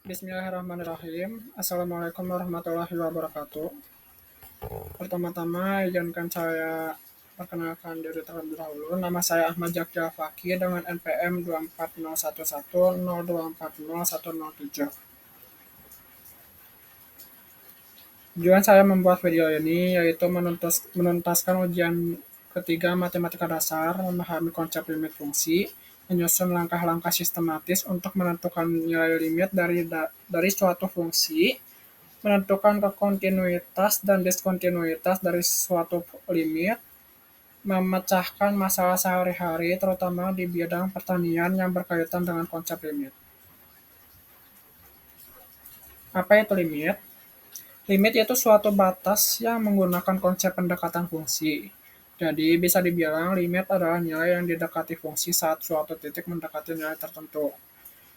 Bismillahirrahmanirrahim. Assalamualaikum warahmatullahi wabarakatuh. Pertama-tama, izinkan saya perkenalkan diri terlebih dahulu. Nama saya Ahmad Jakja Faki dengan NPM 2401102401007. Tujuan saya membuat video ini yaitu menuntaskan ujian ketiga matematika dasar, memahami konsep limit fungsi, menyusun langkah-langkah sistematis untuk menentukan nilai limit dari suatu fungsi, menentukan kontinuitas dan diskontinuitas dari suatu limit, memecahkan masalah sehari-hari terutama di bidang pertanian yang berkaitan dengan konsep limit. Apa itu limit? Limit yaitu suatu batas yang menggunakan konsep pendekatan fungsi. Jadi bisa dibilang limit adalah nilai yang didekati fungsi saat suatu titik mendekati nilai tertentu.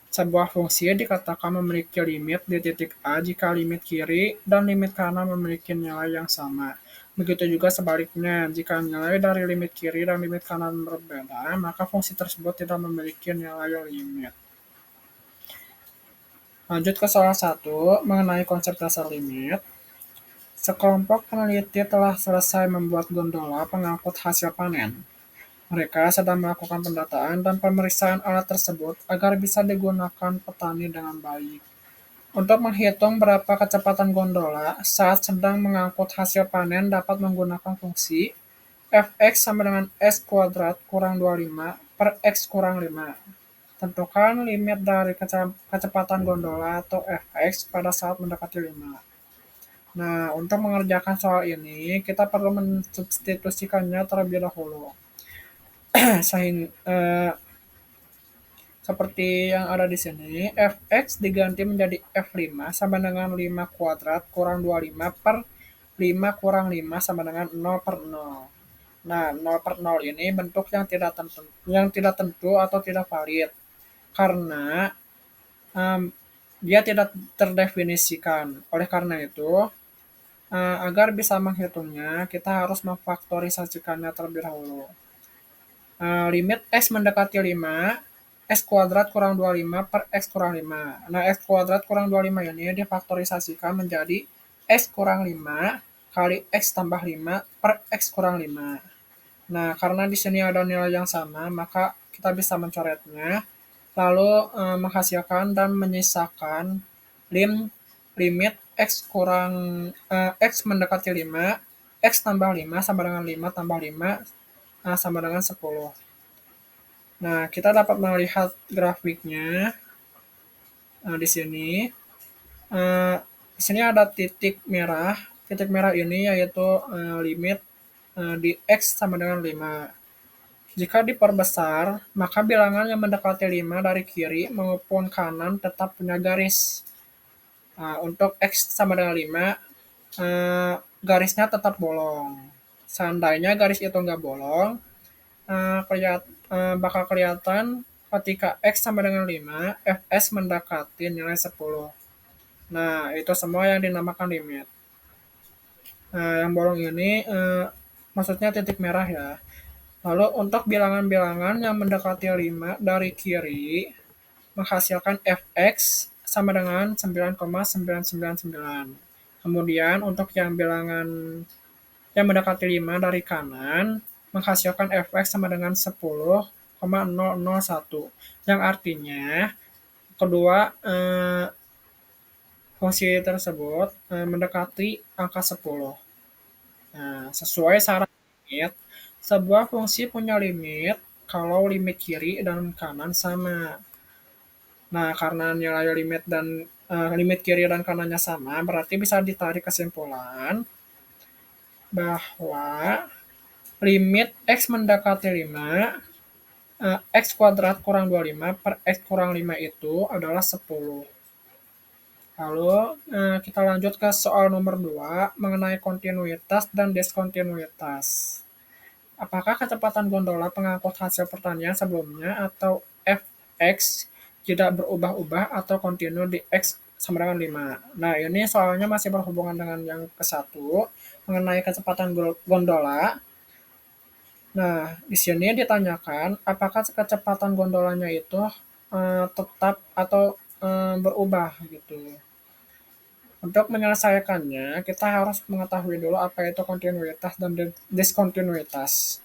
Sebuah fungsi dikatakan memiliki limit di titik A jika limit kiri dan limit kanan memiliki nilai yang sama. Begitu juga sebaliknya, jika nilai dari limit kiri dan limit kanan berbeda, maka fungsi tersebut tidak memiliki nilai limit. Lanjut ke soal 1, mengenai konsep dasar limit. Sekelompok peneliti telah selesai membuat gondola pengangkut hasil panen. Mereka sedang melakukan pendataan dan pemeriksaan alat tersebut agar bisa digunakan petani dengan baik. Untuk menghitung berapa kecepatan gondola saat sedang mengangkut hasil panen dapat menggunakan fungsi fx sama dengan s kuadrat kurang 25 per x kurang 5. Tentukan limit dari kecepatan gondola atau fx pada saat mendekati 5. Nah, untuk mengerjakan soal ini, kita perlu mensubstitusikannya terlebih dahulu. Seperti yang ada di sini, fx diganti menjadi f5 sama dengan 5 kuadrat kurang 25 per 5 kurang 5 sama dengan 0 per 0. Nah, 0 per 0 ini bentuk yang tidak tentu atau tidak valid. Karena dia tidak terdefinisikan. Oleh karena itu, agar bisa menghitungnya, kita harus memfaktorisasikannya terlebih dahulu. Limit x mendekati 5, x kuadrat kurang 25 per x kurang 5. Nah, x kuadrat kurang 25 ini difaktorisasikan menjadi x kurang 5 kali x tambah 5 per x kurang 5. Nah, karena di sini ada nilai yang sama, maka kita bisa mencoretnya, lalu menghasilkan dan menyisakan limit x mendekati 5, x tambah 5 sama dengan 5 tambah 5 sama dengan 10. Nah, kita dapat melihat grafiknya di sini. Di sini ada titik merah. Titik merah ini yaitu limit di x sama dengan 5. Jika diperbesar, maka bilangan yang mendekati 5 dari kiri maupun kanan tetap punya garis. Untuk X sama dengan 5, garisnya tetap bolong. Seandainya garis itu nggak bolong, bakal kelihatan ketika X sama dengan 5, Fs mendekati nilai 10. Nah, itu semua yang dinamakan limit. Yang bolong ini maksudnya titik merah ya. Lalu untuk bilangan-bilangan yang mendekati 5 dari kiri menghasilkan fx sama dengan 9,999. Kemudian untuk yang bilangan yang mendekati 5 dari kanan menghasilkan fx sama dengan 10,001. Yang artinya kedua fungsi tersebut mendekati angka 10. Nah, sesuai syarat limit, sebuah fungsi punya limit kalau limit kiri dan kanan sama. Nah, karena nilai limit kiri dan kanannya sama, berarti bisa ditarik kesimpulan bahwa limit x mendekati 5, x kuadrat kurang 25 per x kurang 5 itu adalah 10. Lalu kita lanjut ke soal nomor 2 mengenai kontinuitas dan diskontinuitas. Apakah kecepatan gondola pengangkut hasil pertanian sebelumnya atau fx tidak berubah-ubah atau kontinu di x sama dengan 5? Nah, ini soalnya masih berhubungan dengan yang ke-1 mengenai kecepatan gondola. Nah, di sini ditanyakan apakah kecepatan gondolanya itu tetap atau berubah gitu. Untuk menyelesaikannya, kita harus mengetahui dulu apa itu kontinuitas dan diskontinuitas.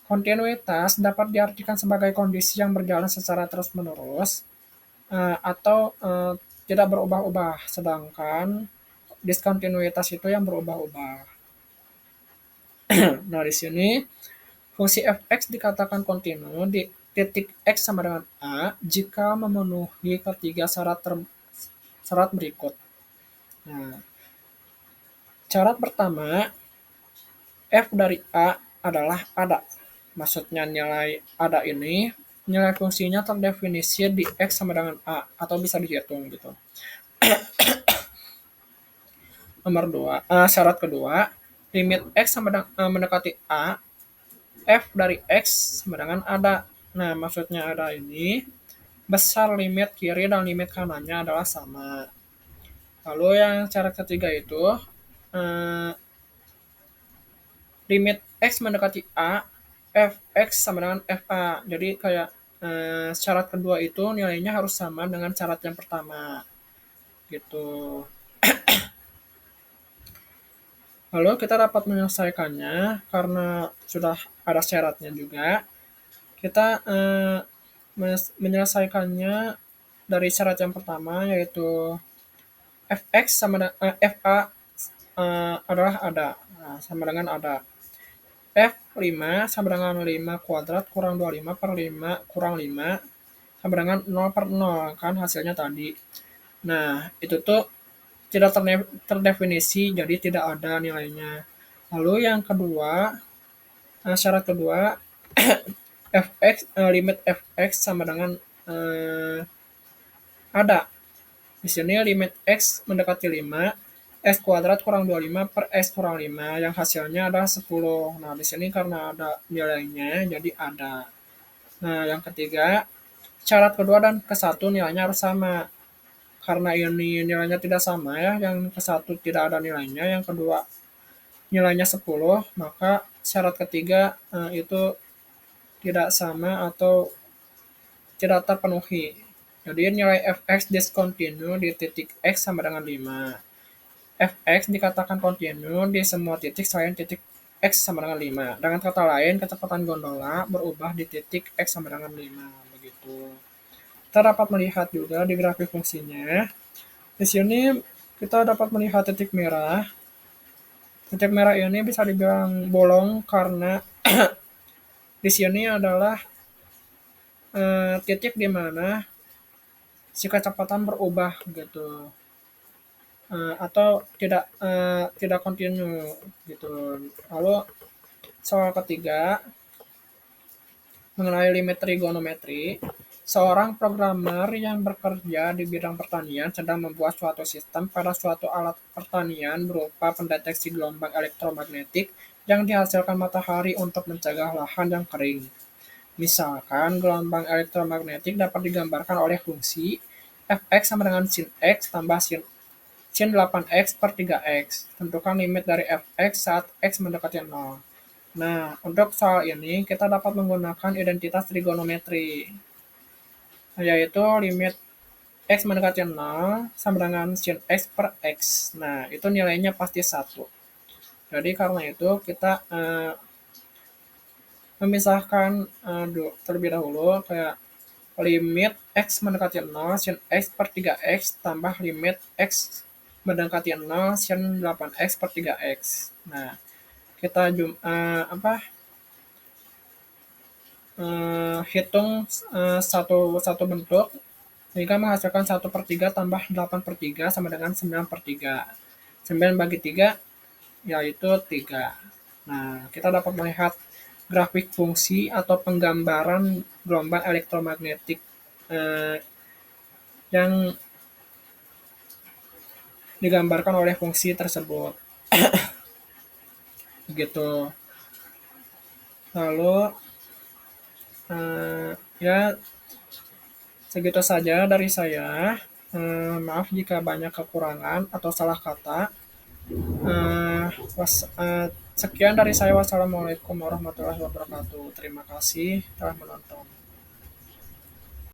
Kontinuitas dapat diartikan sebagai kondisi yang berjalan secara terus-menerus atau tidak berubah-ubah, sedangkan diskontinuitas itu yang berubah-ubah. Nah, di sini fungsi f(x) dikatakan kontinu di titik x sama dengan a jika memenuhi ketiga syarat berikut. Nah, syarat pertama, f dari a adalah ada. Maksudnya nilai ada ini, nilai fungsinya terdefinisi di x sama dengan a atau bisa dihitung gitu. Nomor 2, syarat kedua, limit x sama dengan, mendekati a, f dari x sama dengan ada. Nah, maksudnya ada ini, besar limit kiri dan limit kanannya adalah sama. Lalu yang syarat ketiga itu, limit x mendekati a, fx sama dengan fa. Jadi kayak syarat kedua itu nilainya harus sama dengan syarat yang pertama. Gitu. Lalu kita dapat menyelesaikannya karena sudah ada syaratnya juga. Kita menyelesaikannya dari syarat yang pertama yaitu fx sama dengan fa adalah ada. Nah, sama dengan ada. F5 sama dengan 5 kuadrat kurang 25 per 5 kurang 5 sama dengan 0 per 0 kan hasilnya tadi. Nah, itu tuh tidak terdefinisi jadi tidak ada nilainya. Lalu yang kedua, syarat kedua limit fx sama dengan ada. Di sini limit x mendekati 5, x kuadrat kurang 25 per x kurang 5 yang hasilnya adalah 10. Nah, di sini karena ada nilainya jadi ada. Nah, yang ketiga, syarat kedua dan ke satu nilainya harus sama. Karena ini nilainya tidak sama ya, yang ke satu tidak ada nilainya, yang kedua nilainya 10, maka syarat ketiga itu tidak sama atau tidak terpenuhi. Jadi nilai fx discontinue di titik x sama dengan 5. Fx dikatakan kontinu di semua titik selain titik x sama dengan 5. Dengan kata lain, kecepatan gondola berubah di titik x sama dengan 5. Begitu. Kita dapat melihat juga di grafik fungsinya. Di sini kita dapat melihat titik merah. Titik merah ini bisa dibilang bolong karena di sini adalah titik di mana si kecepatan berubah gitu. Atau tidak kontinu gitu. Lalu soal ketiga mengenai limit trigonometri, seorang programmer yang bekerja di bidang pertanian sedang membuat suatu sistem pada suatu alat pertanian berupa pendeteksi gelombang elektromagnetik yang dihasilkan matahari untuk mencegah lahan yang kering. Misalkan gelombang elektromagnetik dapat digambarkan oleh fungsi fx sama dengan sin x tambah sin 8x per 3x. Tentukan limit dari fx saat x mendekati 0. Nah, untuk soal ini kita dapat menggunakan identitas trigonometri, yaitu limit x mendekati 0 sama dengan sin x per x. Nah, itu nilainya pasti 1. Jadi karena itu kita memisahkan terlebih dahulu kayak limit x mendekati 0 sin x per 3x tambah limit x mendekati 0 sin 8x per 3x. Nah, kita hitung satu bentuk sehingga menghasilkan 1/3 tambah 8/3 sama dengan 9/3. 9 bagi 3 yaitu 3. Nah, kita dapat melihat grafik fungsi atau penggambaran gelombang elektromagnetik yang digambarkan oleh fungsi tersebut. Begitu. Lalu ya segitu saja dari saya. Maaf jika banyak kekurangan atau salah kata. Sekian dari saya. Wassalamualaikum warahmatullahi wabarakatuh. Terima kasih telah menonton.